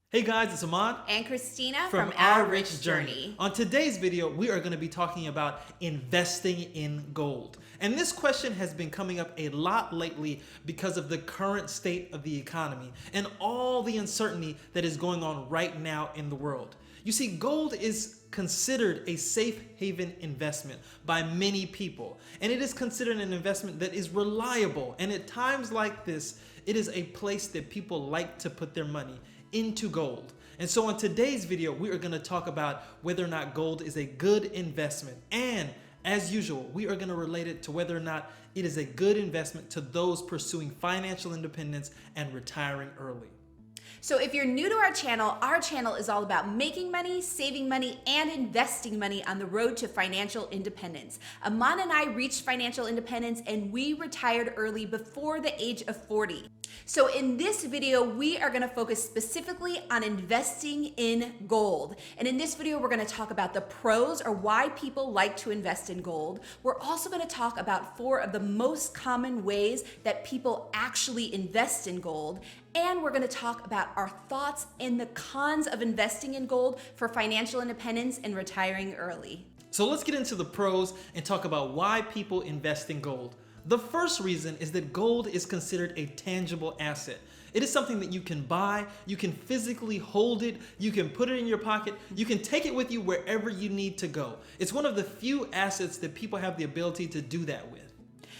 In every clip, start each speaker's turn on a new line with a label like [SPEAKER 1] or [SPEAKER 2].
[SPEAKER 1] Hey guys, it's Ahmad
[SPEAKER 2] And Christina
[SPEAKER 1] from Our Rich Journey. On today's video, we are going to be talking about investing in gold. And this question has been coming up a lot lately because of the current state of the economy and all the uncertainty that is going on right now in the world. You see, gold is considered a safe haven investment by many people, and it is considered an investment that is reliable. And at times like this, it is a place that people like to put their money into gold. And so on today's video, we are going to talk about whether or not gold is a good investment. And as usual, we are going to relate it to whether or not it is a good investment to those pursuing financial independence and retiring early.
[SPEAKER 2] So if you're new to our channel is all about making money, saving money, and investing money on the road to financial independence. Aman and I reached financial independence and we retired early before the age of 40. So in this video, we are gonna focus specifically on investing in gold. And in this video, we're gonna talk about the pros or why people like to invest in gold. We're also gonna talk about 4 of the most common ways that people actually invest in gold. And we're gonna talk about our thoughts and the cons of investing in gold for financial independence and retiring early.
[SPEAKER 1] So let's get into the pros and talk about why people invest in gold. The first reason is that gold is considered a tangible asset. It is something that you can buy, you can physically hold it, you can put it in your pocket, you can take it with you wherever you need to go. It's one of the few assets that people have the ability to do that with.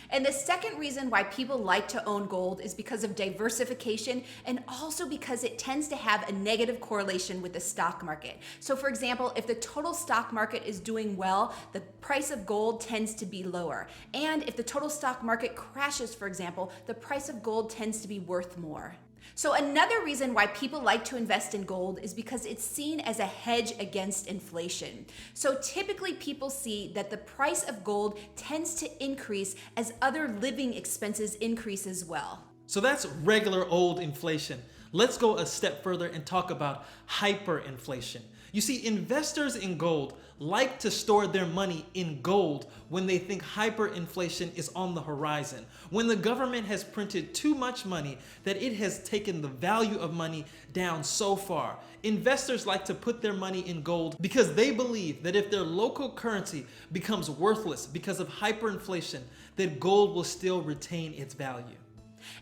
[SPEAKER 2] And the second reason why people like to own gold is because of diversification and also because it tends to have a negative correlation with the stock market. So for example, if the total stock market is doing well, the price of gold tends to be lower. And if the total stock market crashes, for example, the price of gold tends to be worth more. So another reason why people like to invest in gold is because it's seen as a hedge against inflation. So typically people see that the price of gold tends to increase as other living expenses increase as well.
[SPEAKER 1] So that's regular old inflation. Let's go a step further and talk about hyperinflation. You see, investors in gold like to store their money in gold when they think hyperinflation is on the horizon, when the government has printed too much money that it has taken the value of money down so far. Investors like to put their money in gold because they believe that if their local currency becomes worthless because of hyperinflation, that gold will still retain its value.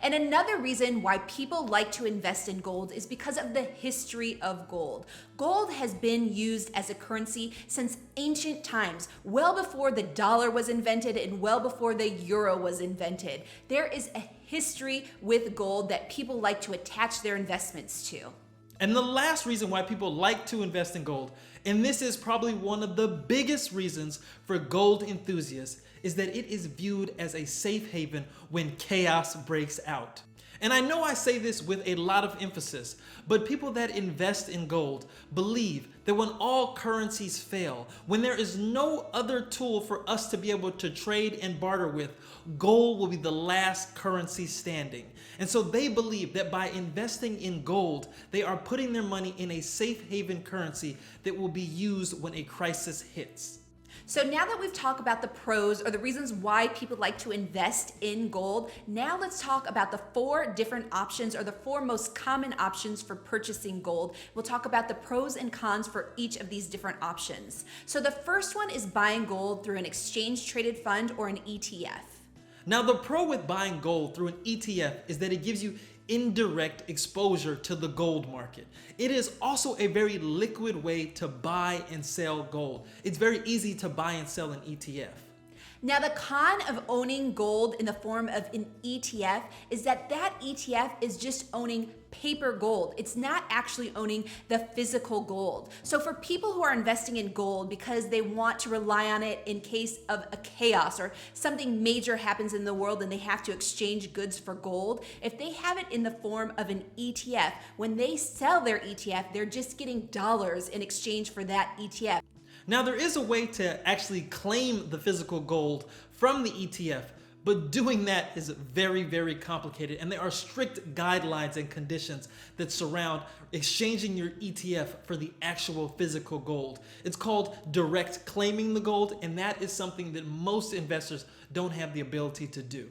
[SPEAKER 2] And another reason why people like to invest in gold is because of the history of gold. Gold has been used as a currency since ancient times, well before the dollar was invented and well before the euro was invented. There is a history with gold that people like to attach their investments to.
[SPEAKER 1] And the last reason why people like to invest in gold, and this is probably one of the biggest reasons for gold enthusiasts, is that it is viewed as a safe haven when chaos breaks out. And I know I say this with a lot of emphasis, but people that invest in gold believe that when all currencies fail, when there is no other tool for us to be able to trade and barter with, gold will be the last currency standing. And so they believe that by investing in gold, they are putting their money in a safe haven currency that will be used when a crisis hits.
[SPEAKER 2] So now that we've talked about the pros or the reasons why people like to invest in gold, now let's talk about the 4 different options or the 4 most common options for purchasing gold. We'll talk about the pros and cons for each of these different options. So the first one is buying gold through an exchange traded fund or an ETF.
[SPEAKER 1] Now, the pro with buying gold through an ETF is that it gives you indirect exposure to the gold market. It is also a very liquid way to buy and sell gold. It's very easy to buy and sell an ETF.
[SPEAKER 2] Now, the con of owning gold in the form of an ETF is that ETF is just owning paper gold. It's not actually owning the physical gold. So for people who are investing in gold because they want to rely on it in case of a chaos or something major happens in the world and they have to exchange goods for gold, if they have it in the form of an ETF, when they sell their ETF, they're just getting dollars in exchange for that ETF.
[SPEAKER 1] Now, there is a way to actually claim the physical gold from the ETF, but doing that is very, very complicated, and there are strict guidelines and conditions that surround exchanging your ETF for the actual physical gold. It's called direct claiming the gold, and that is something that most investors don't have the ability to do.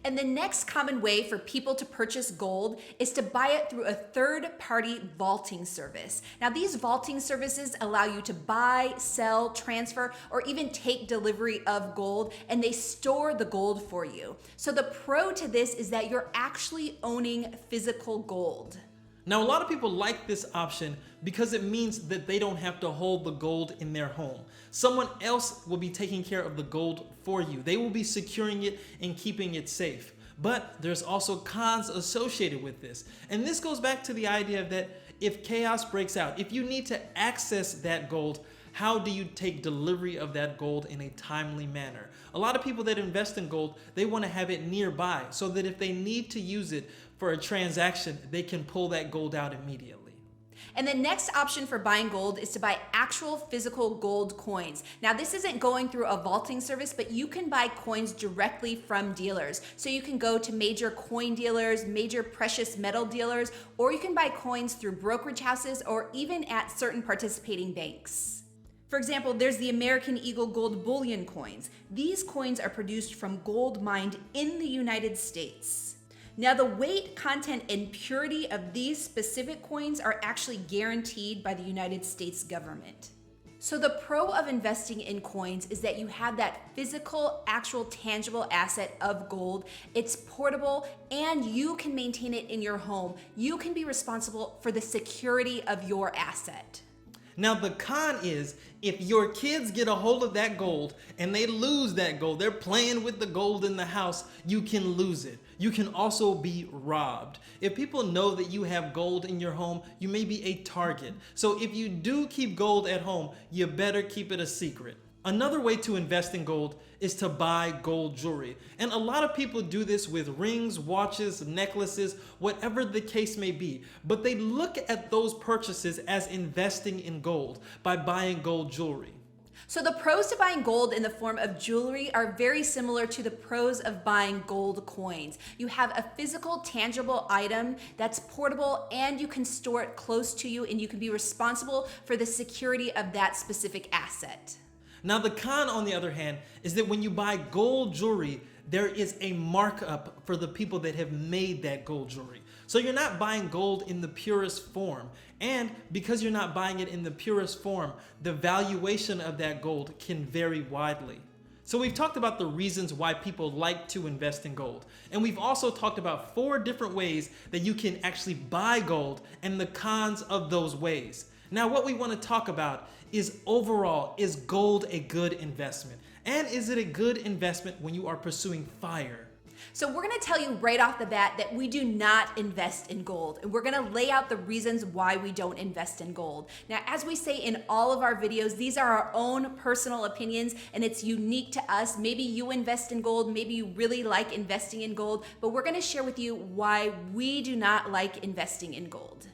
[SPEAKER 2] And the next common way for people to purchase gold is to buy it through a third-party vaulting service. Now, these vaulting services allow you to buy, sell, transfer, or even take delivery of gold, and they store the gold for you. So the pro to this is that you're actually owning physical gold.
[SPEAKER 1] Now, a lot of people like this option because it means that they don't have to hold the gold in their home. Someone else will be taking care of the gold for you. They will be securing it and keeping it safe. But there's also cons associated with this. And this goes back to the idea that if chaos breaks out, if you need to access that gold, how do you take delivery of that gold in a timely manner? A lot of people that invest in gold, they want to have it nearby so that if they need to use it for a transaction, they can pull that gold out immediately.
[SPEAKER 2] And the next option for buying gold is to buy actual physical gold coins. Now, this isn't going through a vaulting service, but you can buy coins directly from dealers. So you can go to major coin dealers, major precious metal dealers, or you can buy coins through brokerage houses or even at certain participating banks. For example, there's the American Eagle gold bullion coins. These coins are produced from gold mined in the United States. Now, the weight, content, and purity of these specific coins are actually guaranteed by the United States government. So the pro of investing in coins is that you have that physical, actual, tangible asset of gold. It's portable and you can maintain it in your home. You can be responsible for the security of your asset.
[SPEAKER 1] Now, the con is if your kids get a hold of that gold and they lose that gold, they're playing with the gold in the house, you can lose it. You can also be robbed. If people know that you have gold in your home, you may be a target. So if you do keep gold at home, you better keep it a secret. Another way to invest in gold is to buy gold jewelry. And a lot of people do this with rings, watches, necklaces, whatever the case may be. But they look at those purchases as investing in gold by buying gold jewelry.
[SPEAKER 2] So the pros to buying gold in the form of jewelry are very similar to the pros of buying gold coins. You have a physical, tangible item that's portable and you can store it close to you and you can be responsible for the security of that specific asset.
[SPEAKER 1] Now, the con, on the other hand, is that when you buy gold jewelry, there is a markup for the people that have made that gold jewelry. So you're not buying gold in the purest form. And because you're not buying it in the purest form, the valuation of that gold can vary widely. So we've talked about the reasons why people like to invest in gold. And we've also talked about 4 different ways that you can actually buy gold and the cons of those ways. Now, what we want to talk about is overall, is gold a good investment? And is it a good investment when you are pursuing FIRE?
[SPEAKER 2] So we're gonna tell you right off the bat that we do not invest in gold. And we're gonna lay out the reasons why we don't invest in gold. Now, as we say in all of our videos, these are our own personal opinions and it's unique to us. Maybe you invest in gold, maybe you really like investing in gold, but we're gonna share with you why we do not like investing in gold.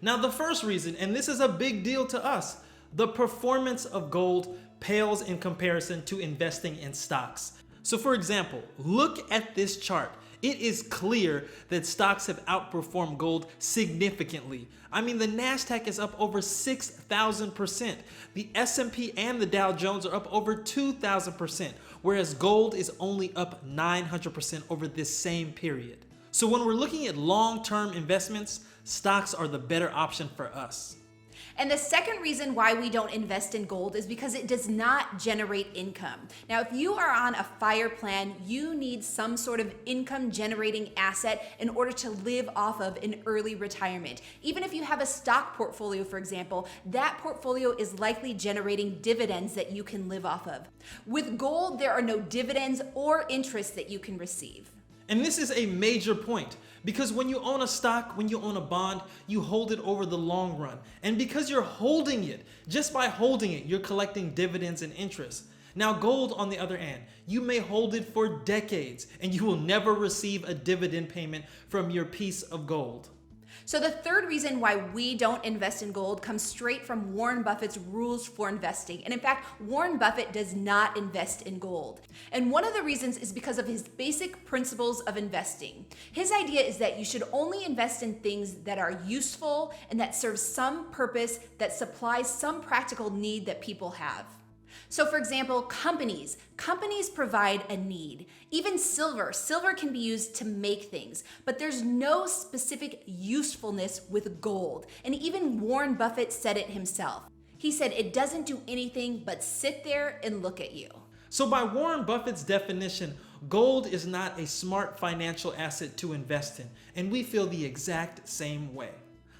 [SPEAKER 1] Now, the first reason, and this is a big deal to us, the performance of gold pales in comparison to investing in stocks. So for example, look at this chart. It is clear that stocks have outperformed gold significantly. I mean, the NASDAQ is up over 6,000%. The S&P and the Dow Jones are up over 2,000%, whereas gold is only up 900% over this same period. So when we're looking at long-term investments, stocks are the better option for us.
[SPEAKER 2] And the second reason why we don't invest in gold is because it does not generate income. Now, if you are on a FIRE plan, you need some sort of income generating asset in order to live off of in early retirement. Even if you have a stock portfolio, for example, that portfolio is likely generating dividends that you can live off of. With gold, there are no dividends or interest that you can receive.
[SPEAKER 1] And this is a major point because when you own a stock, when you own a bond, you hold it over the long run. And because you're holding it, just by holding it, you're collecting dividends and interest. Now, gold, on the other hand, you may hold it for decades and you will never receive a dividend payment from your piece of gold.
[SPEAKER 2] So the third reason why we don't invest in gold comes straight from Warren Buffett's rules for investing. And in fact, Warren Buffett does not invest in gold. And one of the reasons is because of his basic principles of investing. His idea is that you should only invest in things that are useful and that serve some purpose, that supplies some practical need that people have. So for example, companies provide a need. Even silver can be used to make things, but there's no specific usefulness with gold. And even Warren Buffett said it himself. He said it doesn't do anything but sit there and look at you.
[SPEAKER 1] So by Warren Buffett's definition, gold is not a smart financial asset to invest in, and we feel the exact same way.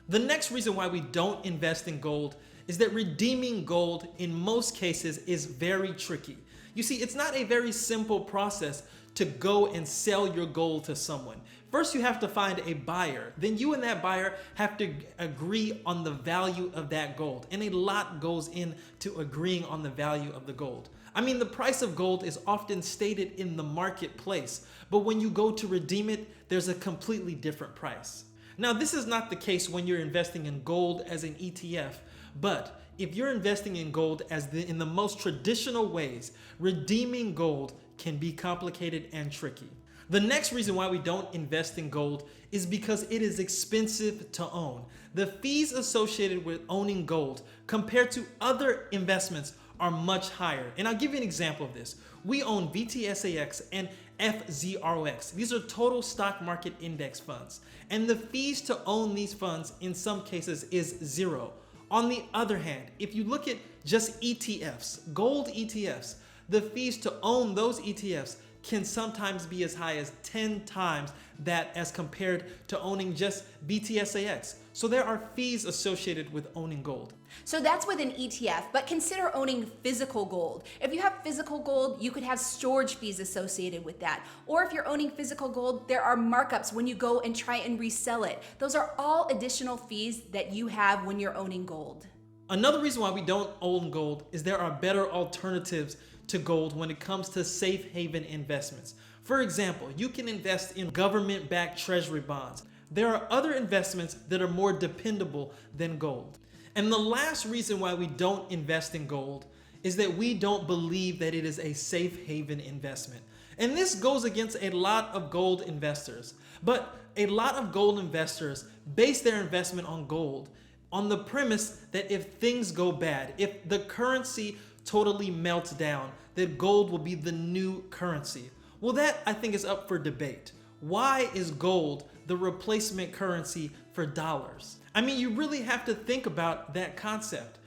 [SPEAKER 1] The next reason why we don't invest in gold is that redeeming gold in most cases is very tricky. You see, it's not a very simple process to go and sell your gold to someone. First, you have to find a buyer. Then you and that buyer have to agree on the value of that gold. And a lot goes into agreeing on the value of the gold. I mean, the price of gold is often stated in the marketplace, but when you go to redeem it, there's a completely different price. Now, this is not the case when you're investing in gold as an ETF, but if you're investing in gold in the most traditional ways, redeeming gold can be complicated and tricky. The next reason why we don't invest in gold is because it is expensive to own. The fees associated with owning gold compared to other investments are much higher. And I'll give you an example of this. We own VTSAX and FZROX. These are total stock market index funds. And the fees to own these funds in some cases is zero. On the other hand, if you look at just ETFs, gold ETFs, the fees to own those ETFs can sometimes be as high as 10 times that as compared to owning just BTSAX. So there are fees associated with owning gold.
[SPEAKER 2] So that's with an ETF, but consider owning physical gold. If you have physical gold, you could have storage fees associated with that. Or if you're owning physical gold, there are markups when you go and try and resell it. Those are all additional fees that you have when you're owning gold.
[SPEAKER 1] Another reason why we don't own gold is there are better alternatives to gold when it comes to safe haven investments. For example, you can invest in government-backed treasury bonds. There are other investments that are more dependable than gold. And the last reason why we don't invest in gold is that we don't believe that it is a safe haven investment. And this goes against a lot of gold investors. But a lot of gold investors base their investment on gold on the premise that if things go bad, if the currency totally melts down, that gold will be the new currency. Well, that I think is up for debate. Why is gold the replacement currency for dollars? I mean, you really have to think about that concept.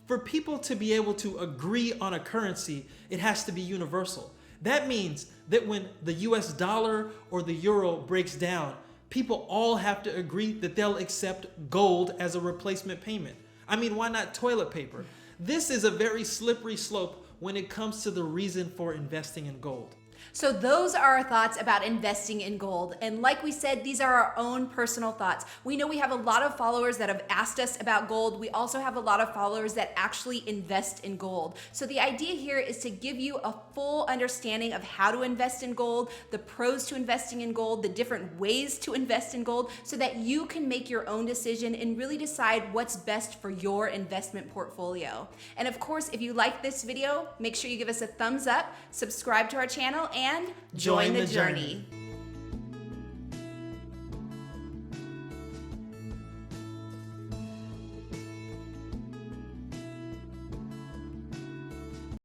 [SPEAKER 1] For people to be able to agree on a currency, it has to be universal. That means that when the US dollar or the euro breaks down, people all have to agree that they'll accept gold as a replacement payment. I mean, why not toilet paper? This is a very slippery slope when it comes to the reason for investing in gold.
[SPEAKER 2] So those are our thoughts about investing in gold. And like we said, these are our own personal thoughts. We know we have a lot of followers that have asked us about gold. We also have a lot of followers that actually invest in gold. So the idea here is to give you a full understanding of how to invest in gold, the pros to investing in gold, the different ways to invest in gold, so that you can make your own decision and really decide what's best for your investment portfolio. And of course, if you like this video, make sure you give us a thumbs up, subscribe to our channel, and join the journey.